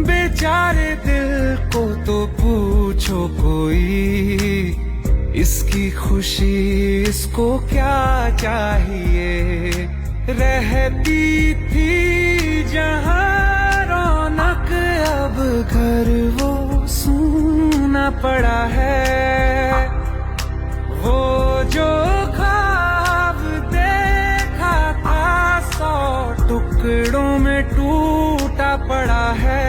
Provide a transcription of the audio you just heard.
बेचारे दिल को तो पूछो कोई, इसकी खुशी इसको क्या चाहिए। रहती थी जहां रौनक, अब घर वो सूना पड़ा है। वो जो ख्वाब देखा था 100 टुकड़ों में टूटा पड़ा है।